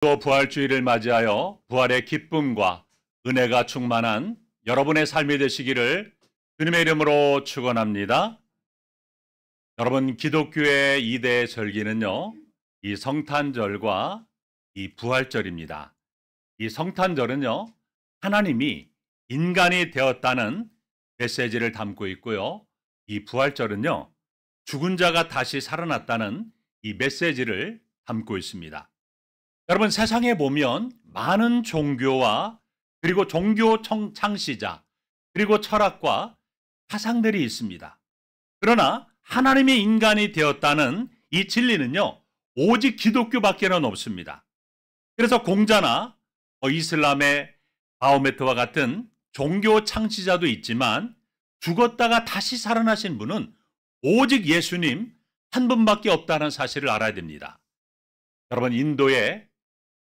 또 부활주의를 맞이하여 부활의 기쁨과 은혜가 충만한 여러분의 삶이 되시기를 주님의 이름으로 축원합니다. 여러분, 기독교의 2대 절기는요, 이 성탄절과 이 부활절입니다. 이 성탄절은요, 하나님이 인간이 되었다는 메시지를 담고 있고요. 이 부활절은요, 죽은 자가 다시 살아났다는 이 메시지를 담고 있습니다. 여러분, 세상에 보면 많은 종교와 그리고 종교 창시자 그리고 철학과 사상들이 있습니다. 그러나 하나님의 인간이 되었다는 이 진리는요, 오직 기독교밖에는 없습니다. 그래서 공자나 이슬람의 마호메트와 같은 종교 창시자도 있지만 죽었다가 다시 살아나신 분은 오직 예수님 한 분밖에 없다는 사실을 알아야 됩니다. 여러분, 인도의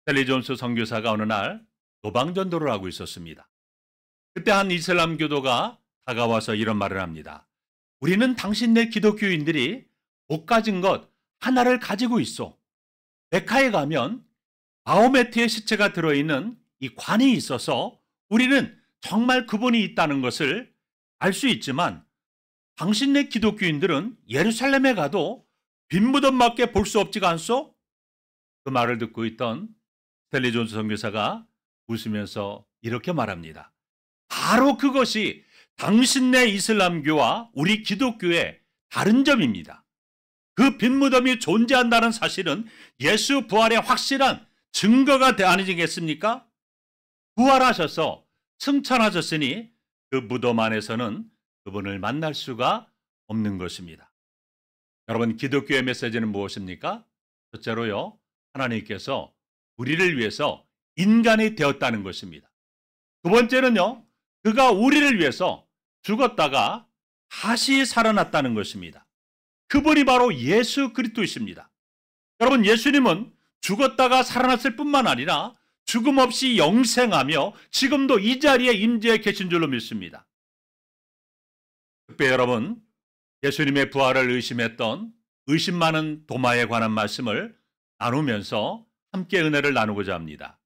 셀리 존스 선교사가 어느 날 노방전도를 하고 있었습니다. 그때 한 이슬람 교도가 다가와서 이런 말을 합니다. 우리는 당신네 기독교인들이 못 가진 것 하나를 가지고 있어. 메카에 가면 마호메트의 시체가 들어있는 이 관이 있어서 우리는 정말 그분이 있다는 것을 알 수 있지만 당신네 기독교인들은 예루살렘에 가도 빈 무덤밖에 볼 수 없지가 않소? 그 말을 듣고 있던 스탠리 존스 선교사가 웃으면서 이렇게 말합니다. 바로 그것이 당신네 이슬람교와 우리 기독교의 다른 점입니다. 그 빈 무덤이 존재한다는 사실은 예수 부활의 확실한 증거가 아니겠습니까? 부활하셔서 승천하셨으니 그 무덤 안에서는 그분을 만날 수가 없는 것입니다. 여러분, 기독교의 메시지는 무엇입니까? 첫째로요, 하나님께서 우리를 위해서 인간이 되었다는 것입니다. 두 번째는요, 그가 우리를 위해서 죽었다가 다시 살아났다는 것입니다. 그분이 바로 예수 그리스도이십니다. 여러분, 예수님은 죽었다가 살아났을 뿐만 아니라 죽음 없이 영생하며 지금도 이 자리에 임재해 계신 줄로 믿습니다. 특별히 여러분, 예수님의 부활을 의심했던 의심 많은 도마에 관한 말씀을 나누면서 함께 은혜를 나누고자 합니다.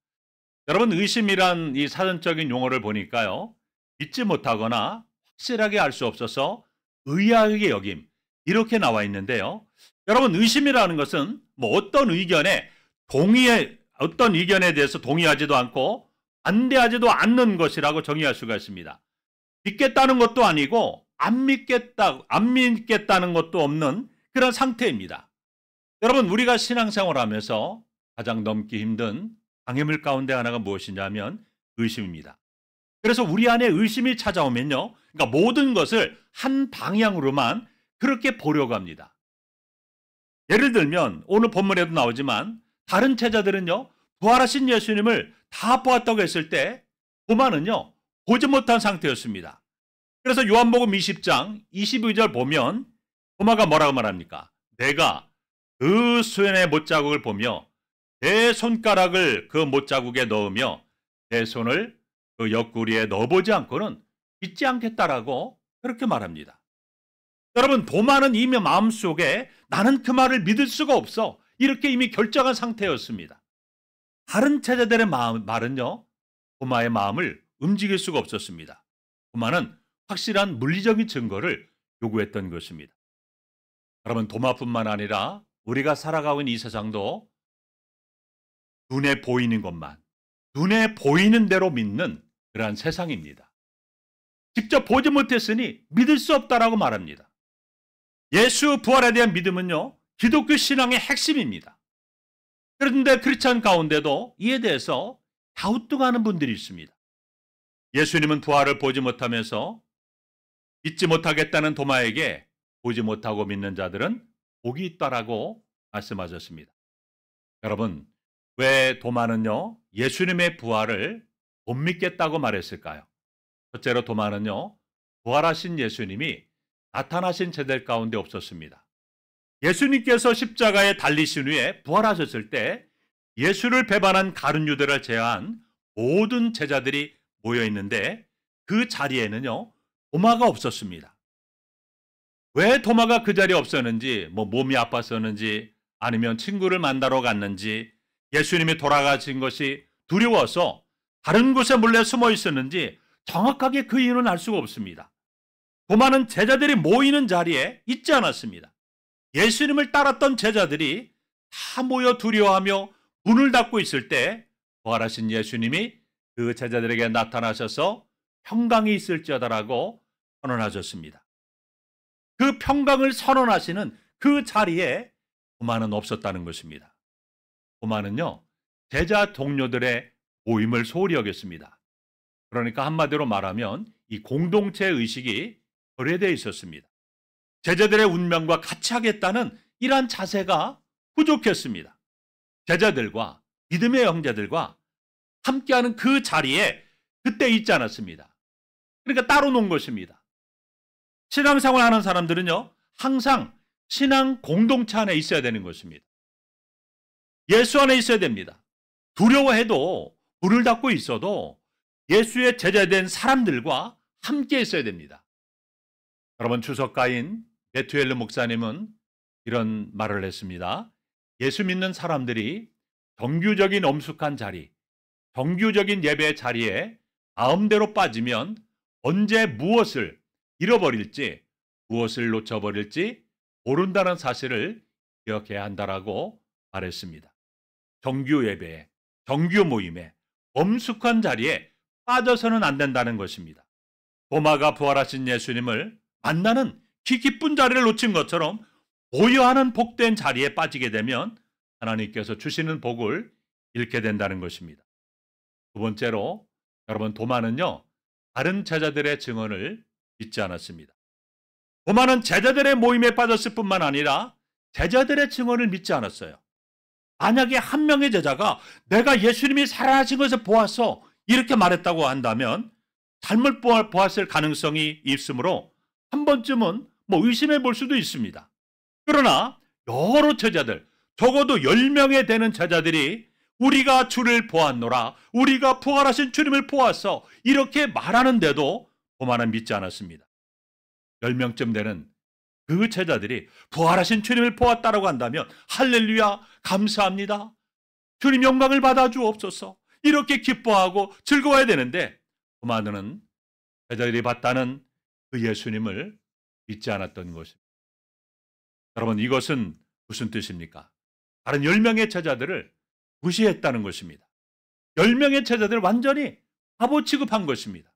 여러분, 의심이란 이 사전적인 용어를 보니까요, 믿지 못하거나 확실하게 알 수 없어서 의아하게 여김, 이렇게 나와 있는데요. 여러분, 의심이라는 것은 어떤 의견에 대해서 동의하지도 않고 반대하지도 않는 것이라고 정의할 수가 있습니다. 믿겠다는 것도 아니고 안 믿겠다는 것도 없는 그런 상태입니다. 여러분, 우리가 신앙생활하면서 가장 넘기 힘든 방해물 가운데 하나가 무엇이냐면 의심입니다. 그래서 우리 안에 의심이 찾아오면요, 그러니까 모든 것을 한 방향으로만 그렇게 보려고 합니다. 예를 들면 오늘 본문에도 나오지만 다른 제자들은요, 부활하신 예수님을 다 보았다고 했을 때 도마는요, 보지 못한 상태였습니다. 그래서 요한복음 20장 22절 보면 도마가 뭐라고 말합니까? 내가 그 손의 못자국을 보며 내 손가락을 그 못자국에 넣으며 내 손을 그 옆구리에 넣어보지 않고는 믿지 않겠다라고 그렇게 말합니다. 여러분, 도마는 이미 마음속에 나는 그 말을 믿을 수가 없어, 이렇게 이미 결정한 상태였습니다. 다른 제자들의 말은요, 도마의 마음을 움직일 수가 없었습니다. 도마는 확실한 물리적인 증거를 요구했던 것입니다. 여러분, 도마뿐만 아니라 우리가 살아가고 있는 이 세상도 눈에 보이는 것만, 눈에 보이는 대로 믿는 그러한 세상입니다. 직접 보지 못했으니 믿을 수 없다라고 말합니다. 예수 부활에 대한 믿음은요, 기독교 신앙의 핵심입니다. 그런데 크리스찬 가운데도 이에 대해서 갸우뚱하는 분들이 있습니다. 예수님은 부활을 보지 못하면서 믿지 못하겠다는 도마에게 보지 못하고 믿는 자들은 복이 있다라고 말씀하셨습니다. 여러분, 왜 도마는요, 예수님의 부활을 못 믿겠다고 말했을까요? 첫째로 도마는요, 부활하신 예수님이 나타나신 제자들 가운데 없었습니다. 예수님께서 십자가에 달리신 후에 부활하셨을 때 예수를 배반한 가룟 유다를 제외한 모든 제자들이 모여 있는데 그 자리에는요, 도마가 없었습니다. 왜 도마가 그 자리에 없었는지, 몸이 아팠었는지, 아니면 친구를 만나러 갔는지, 예수님이 돌아가신 것이 두려워서 다른 곳에 몰래 숨어 있었는지 정확하게 그 이유는 알 수가 없습니다. 도마는 제자들이 모이는 자리에 있지 않았습니다. 예수님을 따랐던 제자들이 다 모여 두려워하며 문을 닫고 있을 때 부활하신 예수님이 그 제자들에게 나타나셔서 평강이 있을지어다라고 선언하셨습니다. 그 평강을 선언하시는 그 자리에 도마는 없었다는 것입니다. 도마는요, 제자 동료들의 모임을 소홀히 여겼습니다. 그러니까 한마디로 말하면 이 공동체 의식이 결여되어 있었습니다. 제자들의 운명과 같이 하겠다는 이러한 자세가 부족했습니다. 제자들과 믿음의 형제들과 함께하는 그 자리에 그때 있지 않았습니다. 그러니까 따로 논 것입니다. 신앙생활 하는 사람들은요, 항상 신앙 공동체 안에 있어야 되는 것입니다. 예수 안에 있어야 됩니다. 두려워해도 문을 닫고 있어도 예수의 제자된 사람들과 함께 있어야 됩니다. 여러분, 주석가인 베투엘르 목사님은 이런 말을 했습니다. 예수 믿는 사람들이 정규적인 엄숙한 자리, 정규적인 예배 자리에 마음대로 빠지면 언제 무엇을 잃어버릴지, 무엇을 놓쳐버릴지 모른다는 사실을 기억해야 한다라고 말했습니다. 정규 예배에, 정규 모임에, 엄숙한 자리에 빠져서는 안 된다는 것입니다. 도마가 부활하신 예수님을 만나는 기쁜 자리를 놓친 것처럼 모여하는 복된 자리에 빠지게 되면 하나님께서 주시는 복을 잃게 된다는 것입니다. 두 번째로, 여러분, 도마는요, 다른 제자들의 증언을 믿지 않았습니다. 도마는 제자들의 모임에 빠졌을 뿐만 아니라 제자들의 증언을 믿지 않았어요. 만약에 한 명의 제자가 내가 예수님이 살아나신 것을 보았어 이렇게 말했다고 한다면 잘못 보았을 가능성이 있으므로 한 번쯤은 의심해 볼 수도 있습니다. 그러나 여러 제자들, 적어도 10명에 되는 제자들이 우리가 주를 보았노라, 우리가 부활하신 주님을 보았어 이렇게 말하는데도 도마는 믿지 않았습니다. 10명쯤 되는 그 제자들이 부활하신 주님을 보았다라고 한다면 할렐루야, 감사합니다, 주님 영광을 받아 주옵소서 이렇게 기뻐하고 즐거워야 되는데 도마는 제자들이 봤다는 그 예수님을 믿지 않았던 것입니다. 여러분, 이것은 무슨 뜻입니까? 다른 10명의 제자들을 무시했다는 것입니다. 10명의 제자들을 완전히 바보 취급한 것입니다.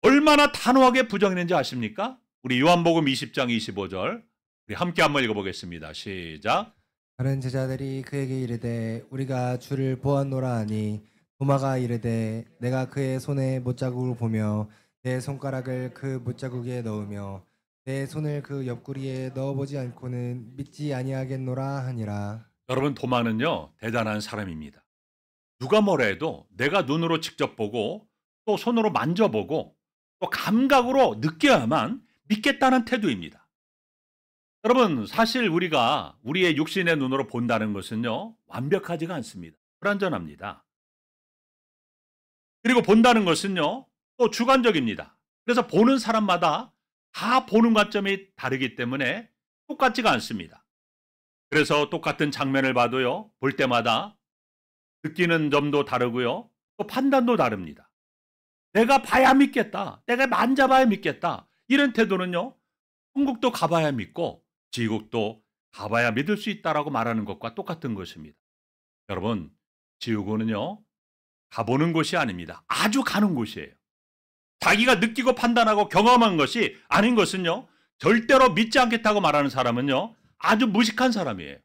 얼마나 단호하게 부정했는지 아십니까? 우리 요한복음 20장 25절 우리 함께 한번 읽어보겠습니다. 시작. 다른 제자들이 그에게 이르되 우리가 주를 보았노라 하니 도마가 이르되 내가 그의 손에 못자국을 보며 내 손가락을 그 못자국에 넣으며 내 손을 그 옆구리에 넣어보지 않고는 믿지 아니하겠노라 하니라. 여러분, 도마는요, 대단한 사람입니다. 누가 뭐라 해도 내가 눈으로 직접 보고 또 손으로 만져보고 또 감각으로 느껴야만 믿겠다는 태도입니다. 여러분, 사실 우리가 우리의 육신의 눈으로 본다는 것은요, 완벽하지가 않습니다. 불완전합니다. 그리고 본다는 것은요, 또 주관적입니다. 그래서 보는 사람마다 다 보는 관점이 다르기 때문에 똑같지가 않습니다. 그래서 똑같은 장면을 봐도요, 볼 때마다 느끼는 점도 다르고요, 또 판단도 다릅니다. 내가 봐야 믿겠다, 내가 만져봐야 믿겠다, 이런 태도는요, 천국도 가봐야 믿고 지옥도 가봐야 믿을 수 있다라고 말하는 것과 똑같은 것입니다. 여러분, 지옥은요, 가보는 곳이 아닙니다. 아주 가는 곳이에요. 자기가 느끼고 판단하고 경험한 것이 아닌 것은요, 절대로 믿지 않겠다고 말하는 사람은요, 아주 무식한 사람이에요.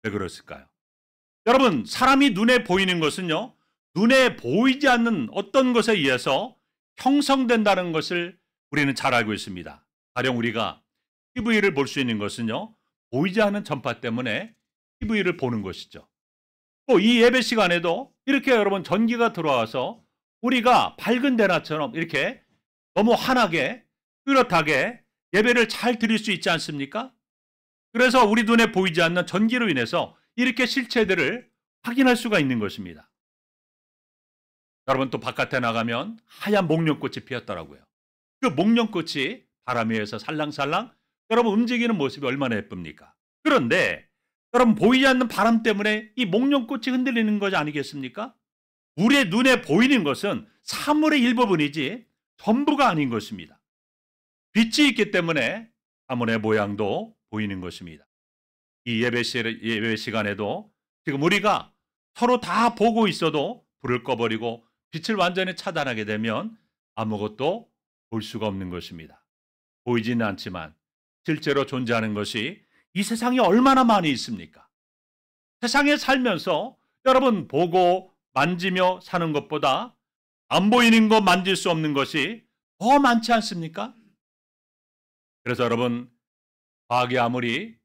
왜 그랬을까요? 여러분, 사람이 눈에 보이는 것은요, 눈에 보이지 않는 어떤 것에 의해서 형성된다는 것을 우리는 잘 알고 있습니다. 가령 우리가 TV를 볼 수 있는 것은요, 보이지 않는 전파 때문에 TV를 보는 것이죠. 또 이 예배 시간에도 이렇게 여러분 전기가 들어와서 우리가 밝은 대낮처럼 이렇게 너무 환하게 뚜렷하게 예배를 잘 드릴 수 있지 않습니까? 그래서 우리 눈에 보이지 않는 전기로 인해서 이렇게 실체들을 확인할 수가 있는 것입니다. 여러분, 또 바깥에 나가면 하얀 목련꽃이 피었더라고요. 그 목련꽃이 바람 위에서 살랑살랑 여러분 움직이는 모습이 얼마나 예쁩니까? 그런데 여러분, 보이지 않는 바람 때문에 이 목련꽃이 흔들리는 것이 아니겠습니까? 우리의 눈에 보이는 것은 사물의 일부분이지 전부가 아닌 것입니다. 빛이 있기 때문에 사물의 모양도 보이는 것입니다. 이 예배 시간에도 지금 우리가 서로 다 보고 있어도 불을 꺼버리고 빛을 완전히 차단하게 되면 아무것도 볼 수가 없는 것입니다. 보이지는 않지만 실제로 존재하는 것이 이 세상에 얼마나 많이 있습니까? 세상에 살면서 여러분 보고 만지며 사는 것보다 안 보이는 것, 만질 수 없는 것이 더 많지 않습니까? 그래서 여러분, 과학이 아무리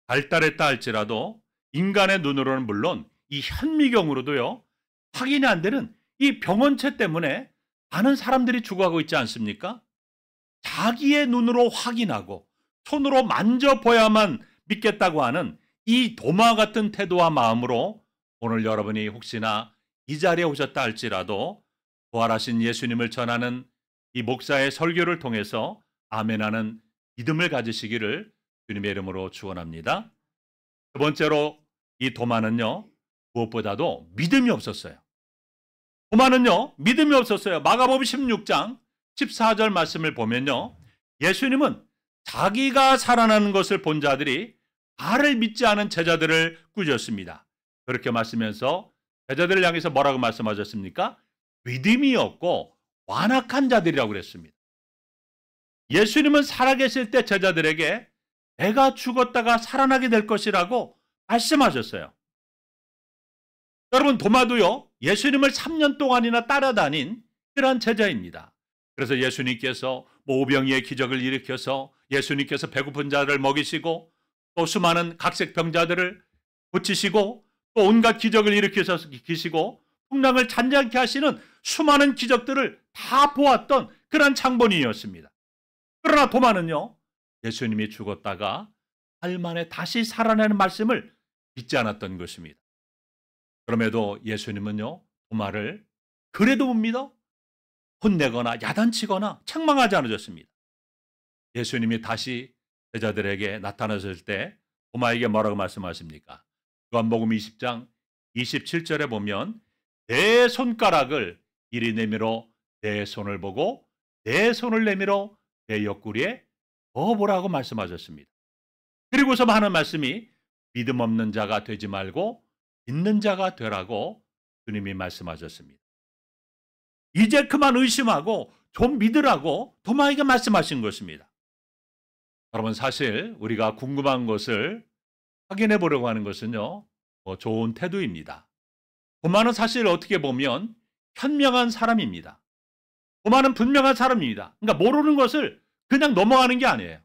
발달했다 할지라도 인간의 눈으로는 물론 이 현미경으로도요, 확인이 안 되는 이 병원체 때문에 많은 사람들이 죽어가고 있지 않습니까? 자기의 눈으로 확인하고 손으로 만져봐야만 믿겠다고 하는 이 도마 같은 태도와 마음으로 오늘 여러분이 혹시나 이 자리에 오셨다 할지라도 부활하신 예수님을 전하는 이 목사의 설교를 통해서 아멘하는 믿음을 가지시기를 주님의 이름으로 축원합니다. 두 번째로 이 도마는요, 무엇보다도 믿음이 없었어요. 도마는요, 믿음이 없었어요. 마가복음 16장 14절 말씀을 보면요, 예수님은 자기가 살아나는 것을 본 자들이 나를 믿지 않은 제자들을 꾸짖었습니다. 그렇게 말씀하면서 제자들을 향해서 뭐라고 말씀하셨습니까? 믿음이 없고 완악한 자들이라고 그랬습니다. 예수님은 살아계실 때 제자들에게 내가 죽었다가 살아나게 될 것이라고 말씀하셨어요. 여러분, 도마도요, 예수님을 3년 동안이나 따라다닌 그런 제자입니다. 그래서 예수님께서 오병이의 기적을 일으켜서 예수님께서 배고픈 자를 먹이시고 또 수많은 각색 병자들을 고치시고 또 온갖 기적을 일으키시고 풍랑을 잔잔케 하시는 수많은 기적들을 다 보았던 그런 장본인이었습니다. 그러나 도마는요, 예수님이 죽었다가 8일 만에 다시 살아나는 말씀을 믿지 않았던 것입니다. 그럼에도 예수님은요, 도마를 그래도 못 믿어 혼내거나 야단치거나 책망하지 않으셨습니다. 예수님이 다시 제자들에게 나타나실 때 도마에게 뭐라고 말씀하십니까? 요한복음 20장 27절에 보면 내 손가락을 이리 내밀어 내 손을 보고 내 손을 내밀어 내 옆구리에 넣어보라고 말씀하셨습니다. 그리고서 하는 말씀이 믿음 없는 자가 되지 말고 믿는 자가 되라고 주님이 말씀하셨습니다. 이제 그만 의심하고 좀 믿으라고 도마에게 말씀하신 것입니다. 여러분, 사실 우리가 궁금한 것을 확인해 보려고 하는 것은요, 좋은 태도입니다. 도마는 사실 어떻게 보면 현명한 사람입니다. 도마는 분명한 사람입니다. 그러니까 모르는 것을 그냥 넘어가는 게 아니에요.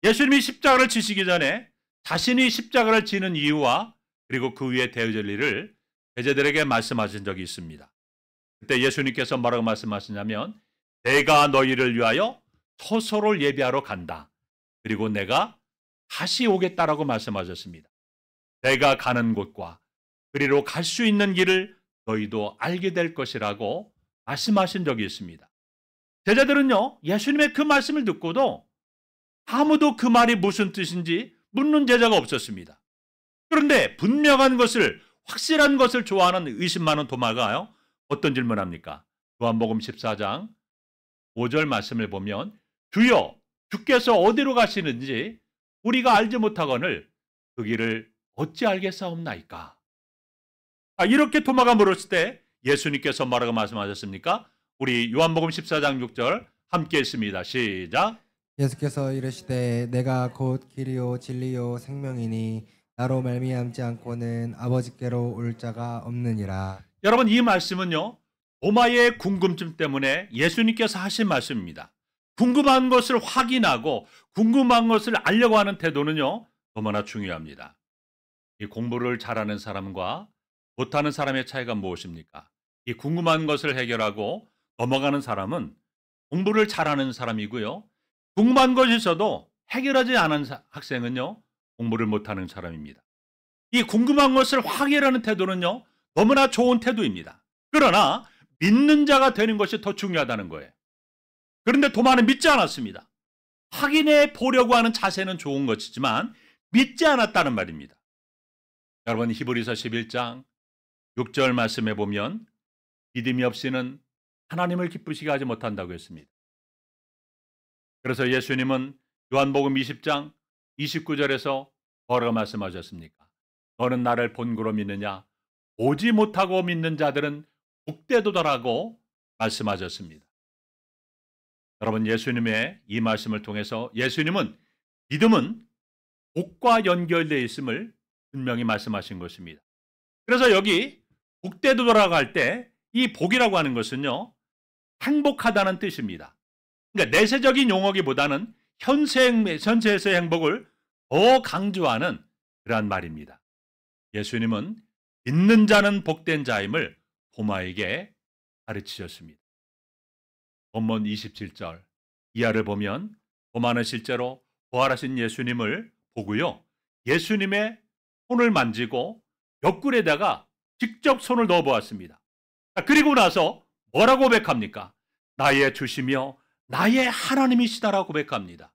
예수님이 십자가를 지시기 전에 자신이 십자가를 지는 이유와 그리고 그 위에 대의 진리를 제자들에게 말씀하신 적이 있습니다. 그때 예수님께서 뭐라고 말씀하시냐면 내가 너희를 위하여 처소를 예비하러 간다. 그리고 내가 다시 오겠다라고 말씀하셨습니다. 내가 가는 곳과 그리로 갈 수 있는 길을 너희도 알게 될 것이라고 말씀하신 적이 있습니다. 제자들은요, 예수님의 그 말씀을 듣고도 아무도 그 말이 무슨 뜻인지 묻는 제자가 없었습니다. 그런데 분명한 것을, 확실한 것을 좋아하는 의심 많은 도마가요, 어떤 질문합니까? 요한복음 14장 5절 말씀을 보면 주여, 주께서 어디로 가시는지 우리가 알지 못하거늘 그 길을 어찌 알겠사옵나이까? 이렇게 도마가 물었을 때 예수님께서 뭐라고 말씀하셨습니까? 우리 요한복음 14장 6절 함께 읽습니다. 시작. 예수께서 이르시되 내가 곧 길이요 진리요 생명이니 나로 말미암지 않고는 아버지께로 올 자가 없느니라. 여러분, 이 말씀은요, 도마의 궁금증 때문에 예수님께서 하신 말씀입니다. 궁금한 것을 확인하고 궁금한 것을 알려고 하는 태도는요, 너무나 중요합니다. 이 공부를 잘하는 사람과 못하는 사람의 차이가 무엇입니까? 이 궁금한 것을 해결하고 넘어가는 사람은 공부를 잘하는 사람이고요, 궁금한 것이 있어도 해결하지 않은 학생은요, 공부를 못하는 사람입니다. 이 궁금한 것을 확인하는 태도는요, 너무나 좋은 태도입니다. 그러나 믿는 자가 되는 것이 더 중요하다는 거예요. 그런데 도마는 믿지 않았습니다. 확인해 보려고 하는 자세는 좋은 것이지만 믿지 않았다는 말입니다. 여러분, 히브리서 11장 6절 말씀에 보면 믿음이 없이는 하나님을 기쁘시게 하지 못한다고 했습니다. 그래서 예수님은 요한복음 20장 29절에서 뭐라고 말씀하셨습니까? 너는 나를 본고로 믿느냐? 보지 못하고 믿는 자들은 복되도다라고 말씀하셨습니다. 여러분, 예수님의 이 말씀을 통해서 예수님은 믿음은 복과 연결되어 있음을 분명히 말씀하신 것입니다. 그래서 여기 복되도다라고 할 때 이 복이라고 하는 것은요, 행복하다는 뜻입니다. 그러니까 내세적인 용어기보다는 현세에서의 행복을 더 강조하는 그러한 말입니다. 예수님은 믿는 자는 복된 자임을 도마에게 가르치셨습니다. 본문 27절 이하를 보면 도마는 실제로 부활하신 예수님을 보고요, 예수님의 손을 만지고 옆구리에다가 직접 손을 넣어 보았습니다. 그리고 나서 뭐라고 고백합니까? 나의 주시며 나의 하나님이시다라고 고백합니다.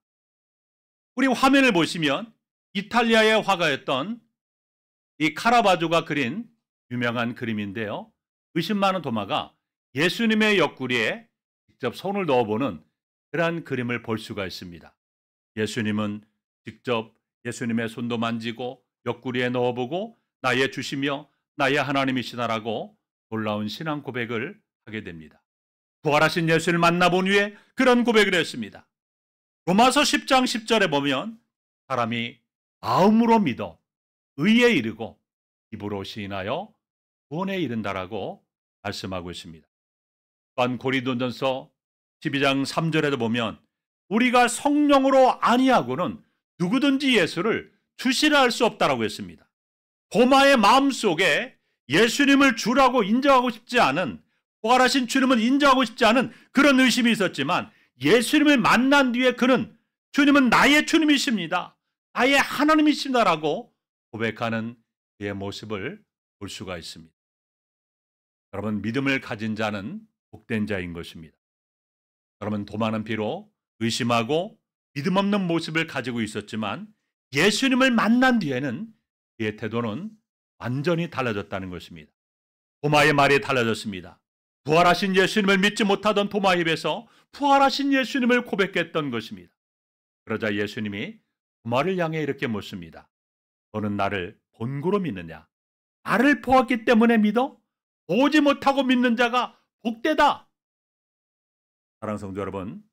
우리 화면을 보시면 이탈리아의 화가였던 이 카라바조가 그린 유명한 그림인데요, 의심 많은 도마가 예수님의 옆구리에 직접 손을 넣어보는 그러한 그림을 볼 수가 있습니다. 예수님은 직접 예수님의 손도 만지고 옆구리에 넣어보고 나의 주시며 나의 하나님이시다라고 놀라운 신앙 고백을 하게 됩니다. 부활하신 예수를 만나본 후에 그런 고백을 했습니다. 로마서 10장 10절에 보면 사람이 마음으로 믿어 의에 이르고 입으로 시인하여 구원에 이른다라고 말씀하고 있습니다. 또한 고린도전서 12장 3절에도 보면 우리가 성령으로 아니하고는 누구든지 예수를 주시라 할 수 없다라고 했습니다. 도마의 마음속에 예수님을 주라고 인정하고 싶지 않은, 부활하신 주님을 인정하고 싶지 않은 그런 의심이 있었지만 예수님을 만난 뒤에 그는 주님은 나의 주님이십니다, 나의 하나님이십니다라고 고백하는 그의 모습을 볼 수가 있습니다. 여러분, 믿음을 가진 자는 복된 자인 것입니다. 여러분, 도마는 비록 의심하고 믿음 없는 모습을 가지고 있었지만 예수님을 만난 뒤에는 그의 태도는 완전히 달라졌다는 것입니다. 도마의 말이 달라졌습니다. 부활하신 예수님을 믿지 못하던 도마 입에서 부활하신 예수님을 고백했던 것입니다. 그러자 예수님이 도마를 향해 이렇게 묻습니다. 너는 나를 본고로 믿느냐? 나를 보았기 때문에 믿어? 보지 못하고 믿는 자가 복되다. 사랑하는 성도 여러분,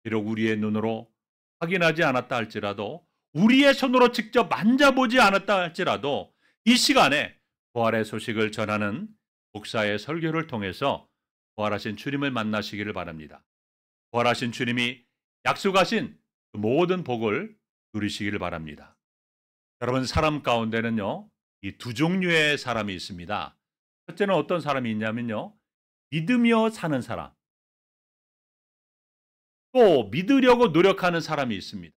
비록 우리의 눈으로 확인하지 않았다 할지라도, 우리의 손으로 직접 만져보지 않았다 할지라도 이 시간에 부활의 소식을 전하는 목사의 설교를 통해서 부활하신 주님을 만나시기를 바랍니다. 부활하신 주님이 약속하신 그 모든 복을 누리시기를 바랍니다. 여러분, 사람 가운데는요, 이 두 종류의 사람이 있습니다. 첫째는 어떤 사람이 있냐면요, 믿으며 사는 사람, 또 믿으려고 노력하는 사람이 있습니다.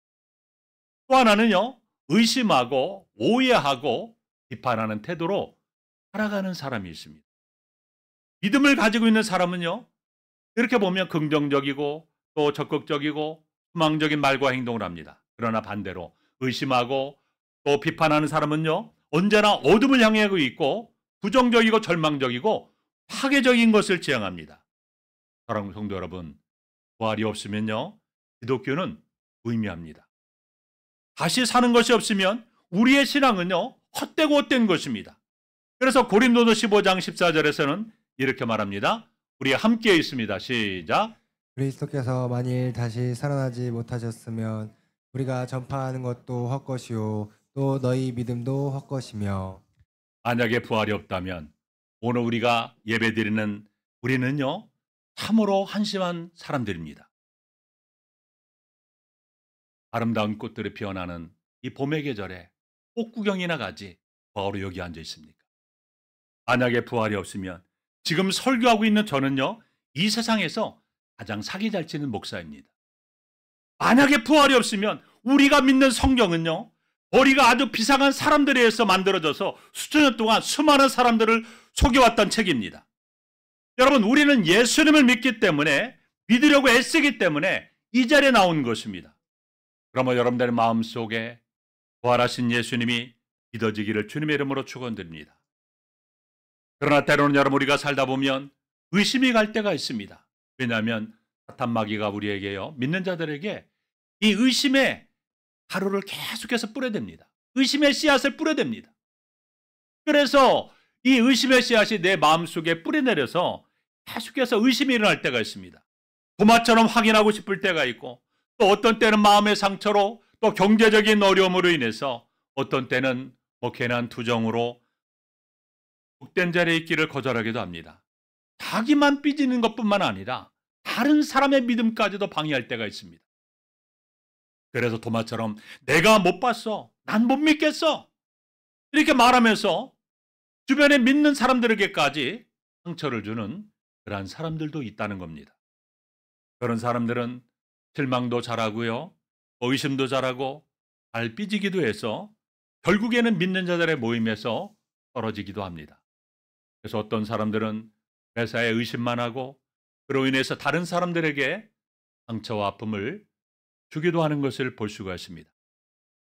또 하나는요, 의심하고 오해하고 비판하는 태도로 살아가는 사람이 있습니다. 믿음을 가지고 있는 사람은요, 이렇게 보면 긍정적이고 또 적극적이고 희망적인 말과 행동을 합니다. 그러나 반대로 의심하고 또 비판하는 사람은요, 언제나 어둠을 향하고 있고 부정적이고 절망적이고 파괴적인 것을 지향합니다. 사랑하는 성도 여러분, 부활이 없으면요, 기독교는 무의미합니다. 다시 사는 것이 없으면 우리의 신앙은요, 헛되고 헛된 것입니다. 그래서 고린도서 15장 14절에서는 이렇게 말합니다. 우리 함께 있습니다. 시작. 그리스도께서 만일 다시 살아나지 못하셨으면 우리가 전파하는 것도 헛것이요 또 너희 믿음도 헛것이며. 만약에 부활이 없다면 오늘 우리가 예배드리는 우리는요, 참으로 한심한 사람들입니다. 아름다운 꽃들이 피어나는 이 봄의 계절에 꽃 구경이나 가지 뭐하러 여기 앉아 있습니까? 만약에 부활이 없으면 지금 설교하고 있는 저는요, 이 세상에서 가장 사기 잘 치는 목사입니다. 만약에 부활이 없으면 우리가 믿는 성경은요, 머리가 아주 비상한 사람들에 의해서 만들어져서 수천 년 동안 수많은 사람들을 속여왔던 책입니다. 여러분, 우리는 예수님을 믿기 때문에, 믿으려고 애쓰기 때문에 이 자리에 나온 것입니다. 그러면 여러분들의 마음속에 부활하신 예수님이 믿어지기를 주님의 이름으로 축원드립니다. 그러나 때로는 여러분, 우리가 살다 보면 의심이 갈 때가 있습니다. 왜냐하면 사탄 마귀가 우리에게요, 믿는 자들에게 이 의심의 가루를 계속해서 뿌려댑니다. 의심의 씨앗을 뿌려댑니다. 그래서 이 의심의 씨앗이 내 마음속에 뿌려내려서 계속해서 의심이 일어날 때가 있습니다. 도마처럼 확인하고 싶을 때가 있고, 또 어떤 때는 마음의 상처로, 또 경제적인 어려움으로 인해서, 어떤 때는 괜한 투정으로 복된 자리에 있기를 거절하기도 합니다. 자기만 삐지는 것뿐만 아니라 다른 사람의 믿음까지도 방해할 때가 있습니다. 그래서 도마처럼 내가 못 봤어, 난 못 믿겠어, 이렇게 말하면서 주변에 믿는 사람들에게까지 상처를 주는 그러한 사람들도 있다는 겁니다. 그런 사람들은 실망도 잘하고요, 의심도 잘하고 잘 삐지기도 해서 결국에는 믿는 자들의 모임에서 떨어지기도 합니다. 그래서 어떤 사람들은 회사에 의심만 하고 그로 인해서 다른 사람들에게 상처와 아픔을 주기도 하는 것을 볼 수가 있습니다.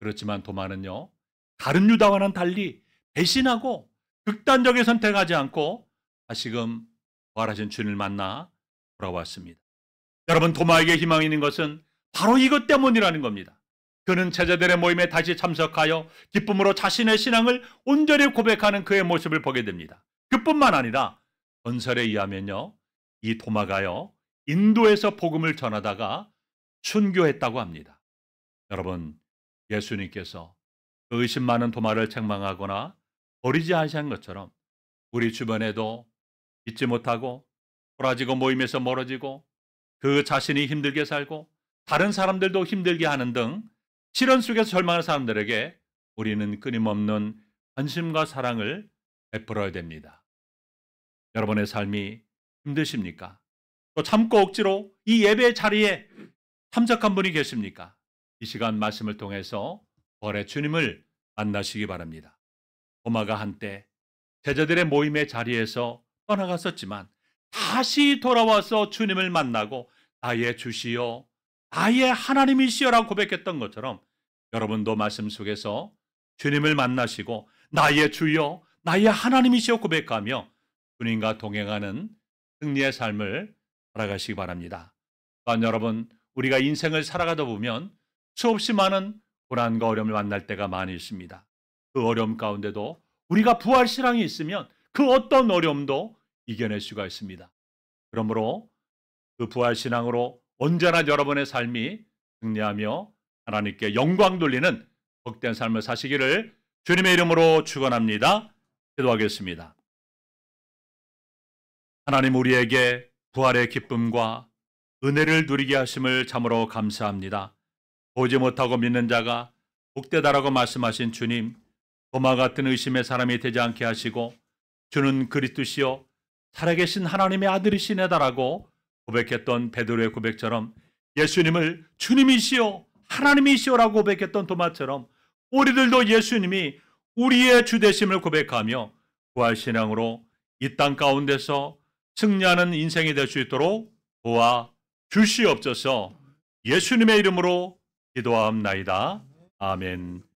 그렇지만 도마는요, 다른 유다와는 달리 배신하고 극단적인 선택하지 않고 다시금 부활하신 주님을 만나 돌아왔습니다. 여러분, 도마에게 희망이 있는 것은 바로 이것 때문이라는 겁니다. 그는 제자들의 모임에 다시 참석하여 기쁨으로 자신의 신앙을 온전히 고백하는 그의 모습을 보게 됩니다. 그뿐만 아니라 전설에 의하면요, 이 도마가요, 인도에서 복음을 전하다가 순교했다고 합니다. 여러분, 예수님께서 그 의심 많은 도마를 책망하거나 버리지 않으신 것처럼 우리 주변에도 잊지 못하고 돌아지고 모임에서 멀어지고 그 자신이 힘들게 살고 다른 사람들도 힘들게 하는 등 시련 속에서 절망하는 사람들에게 우리는 끊임없는 관심과 사랑을 베풀어야 됩니다. 여러분의 삶이 힘드십니까? 또 참고 억지로 이 예배 자리에 참석한 분이 계십니까? 이 시간 말씀을 통해서 부활의 주님을 만나시기 바랍니다. 도마가 한때 제자들의 모임의 자리에서 떠나갔었지만 다시 돌아와서 주님을 만나고 나의 주시여, 나의 하나님이시여라고 고백했던 것처럼 여러분도 말씀 속에서 주님을 만나시고 나의 주여, 나의 하나님이시여 고백하며 주님과 동행하는 승리의 삶을 살아가시기 바랍니다. 또한 여러분, 우리가 인생을 살아가다 보면 수없이 많은 고난과 어려움을 만날 때가 많이 있습니다. 그 어려움 가운데도 우리가 부활 신앙이 있으면 그 어떤 어려움도 이겨낼 수가 있습니다. 그러므로 그 부활 신앙으로 언제나 여러분의 삶이 승리하며 하나님께 영광 돌리는 복된 삶을 사시기를 주님의 이름으로 축원합니다. 기도하겠습니다. 하나님, 우리에게 부활의 기쁨과 은혜를 누리게 하심을 참으로 감사합니다. 보지 못하고 믿는 자가 복되다라고 말씀하신 주님, 도마 같은 의심의 사람이 되지 않게 하시고 주는 그리스도시요 살아계신 하나님의 아들이시네다라고 고백했던 베드로의 고백처럼 예수님을 주님이시요 하나님이시요라고 고백했던 도마처럼 우리들도 예수님이 우리의 주되심을 고백하며 부활신앙으로 이 땅 가운데서 승리하는 인생이 될 수 있도록 도와 주시옵소서. 예수님의 이름으로 기도하옵나이다. 아멘.